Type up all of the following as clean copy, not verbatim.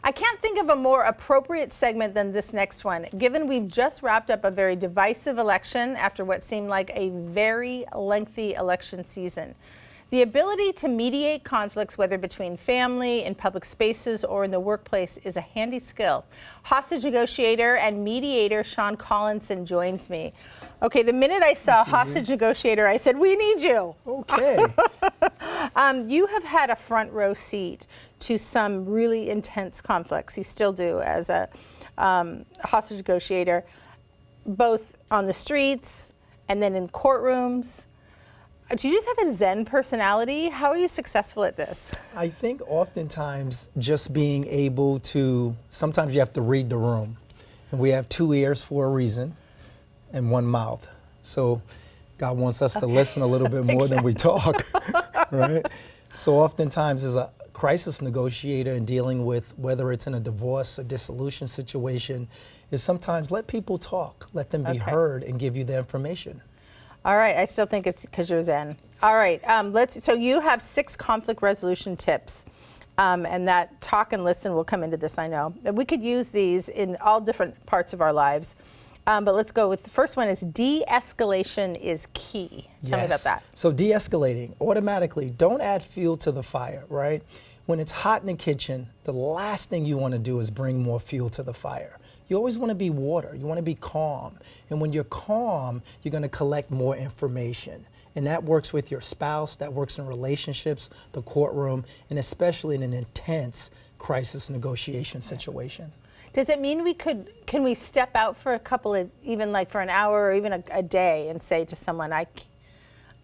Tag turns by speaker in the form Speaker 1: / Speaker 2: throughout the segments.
Speaker 1: I can't think of a more appropriate segment than this next one, given we've just wrapped up a very divisive election after what seemed like a very lengthy election season. The ability to mediate conflicts, whether between family, in public spaces, or in the workplace, is a handy skill. Hostage negotiator and mediator Sean Collinson joins me. Okay, the minute I saw hostage negotiator, I said, we need you.
Speaker 2: Okay.
Speaker 1: You have had a front row seat to some really intense conflicts. You still do as a hostage negotiator, both on the streets and then in courtrooms. Do you just have a Zen personality? How are you successful at this?
Speaker 2: I think oftentimes just being able to, sometimes you have to read the room. And we have 2 ears for a reason and 1 mouth. So God wants us to listen a little bit more than we talk, right? So oftentimes as a crisis negotiator and dealing with whether it's in a divorce or dissolution situation is sometimes let people talk, let them be heard and give you the information.
Speaker 1: All right, I still think it's because you're Zen. All right, so you have 6 conflict resolution tips, and that talk and listen will come into this, I know. And we could use these in all different parts of our lives, but let's go with the first one is de-escalation is key. Tell me about that.
Speaker 2: So de-escalating, automatically, don't add fuel to the fire, right? When it's hot in the kitchen, the last thing you want to do is bring more fuel to the fire. You always want to be water. You want to be calm. And when you're calm, you're going to collect more information. And that works with your spouse, that works in relationships, the courtroom, and especially in an intense crisis negotiation situation.
Speaker 1: Does it mean can we step out for a couple of, even like for an hour or even a day and say to someone,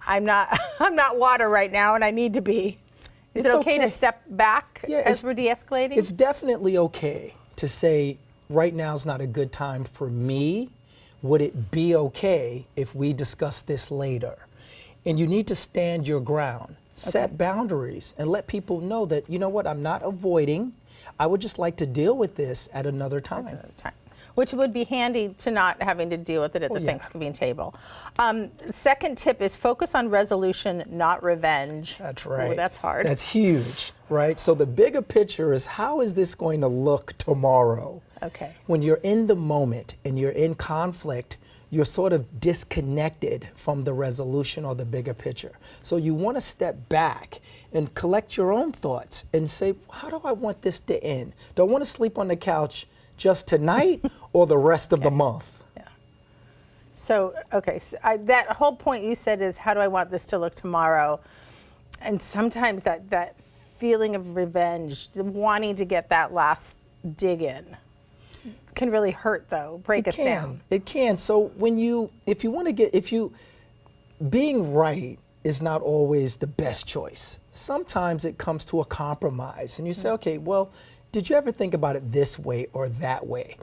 Speaker 1: I'm not water right now and I need to be. Is it okay to step back as we're de-escalating?
Speaker 2: It's definitely okay to say, right now is not a good time for me. Would it be okay if we discuss this later? And you need to stand your ground, set boundaries, and let people know that, you know what, I'm not avoiding. I would just like to deal with this at another time.
Speaker 1: Which would be handy to not having to deal with it at the Thanksgiving table. Second tip is focus on resolution, not revenge.
Speaker 2: That's right.
Speaker 1: Ooh, that's hard.
Speaker 2: That's huge, right? So the bigger picture is, how is this going to look tomorrow?
Speaker 1: Okay.
Speaker 2: When you're in the moment and you're in conflict, you're sort of disconnected from the resolution or the bigger picture. So you want to step back and collect your own thoughts and say, how do I want this to end? Do I want to sleep on the couch just tonight or the rest of the month?
Speaker 1: Yeah. So, so that whole point you said is, how do I want this to look tomorrow? And sometimes that feeling of revenge, wanting to get that last dig in, can really hurt though, break us down.
Speaker 2: It can. So being right is not always the best choice. Sometimes it comes to a compromise and you say, okay, well, did you ever think about it this way or that way?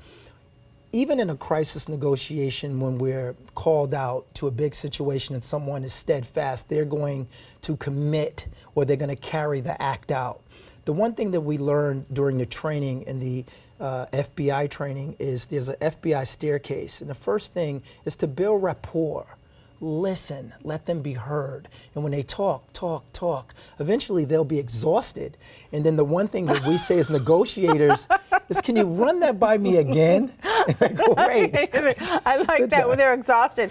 Speaker 2: Even in a crisis negotiation, when we're called out to a big situation and someone is steadfast, they're going to commit or they're going to carry the act out. The one thing that we learned during the training in the FBI training is there's an FBI staircase. And the first thing is to build rapport. Listen, let them be heard. And when they talk, eventually they'll be exhausted. And then the one thing that we say as negotiators is, can you run that by me again? And I go, wait.
Speaker 1: I like that when they're exhausted.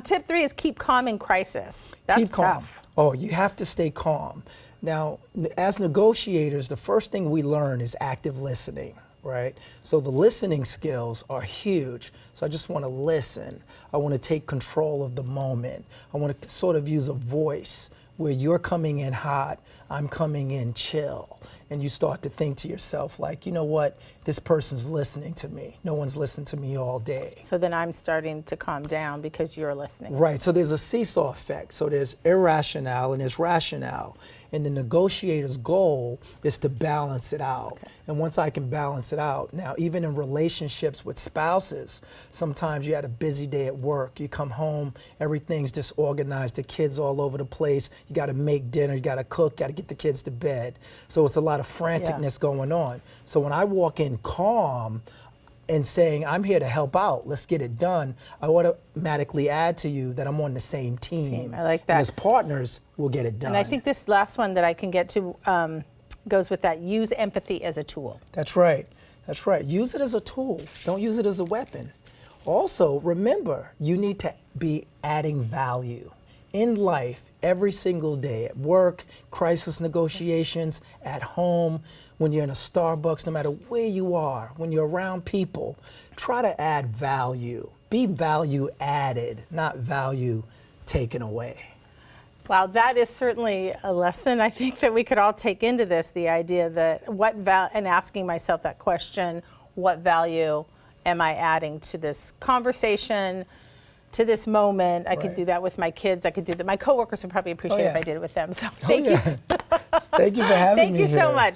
Speaker 1: Tip 3 is keep calm in crisis. That's tough.
Speaker 2: Oh, you have to stay calm. Now, as negotiators, the first thing we learn is active listening, right? So the listening skills are huge. So I just want to listen. I want to take control of the moment. I want to sort of use a voice where you're coming in hot, I'm coming in chill. And you start to think to yourself like, you know what, this person's listening to me. No one's listened to me all day.
Speaker 1: So then I'm starting to calm down because you're listening.
Speaker 2: Right, so there's a seesaw effect. So there's irrationale and there's rationale. And the negotiator's goal is to balance it out. Okay. And once I can balance it out, now even in relationships with spouses, sometimes you had a busy day at work, you come home, everything's disorganized, the kids all over the place, you gotta make dinner, you gotta cook, gotta get the kids to bed. So it's a lot of franticness going on. So when I walk in calm and saying, I'm here to help out, let's get it done, I automatically add to you that I'm on the same team.
Speaker 1: I like that.
Speaker 2: And as partners, we'll get it done.
Speaker 1: And I think this last one that I can get to, goes with that. Use empathy as a tool.
Speaker 2: That's right. That's right. Use it as a tool. Don't use it as a weapon. Also, remember, you need to be adding value in life every single day, at work, crisis negotiations, at home, when you're in a Starbucks, no matter where you are, when you're around people. Try to add value. Be value added, not value taken away.
Speaker 1: Wow, that is certainly a lesson I think that we could all take into this, the idea that and asking myself that question, what value am I adding to this conversation, to this moment? I could do that with my kids. I could do that. My coworkers would probably appreciate it if I did it with them. So thank you.
Speaker 2: Thank you for having me
Speaker 1: Thank you so
Speaker 2: here.
Speaker 1: much.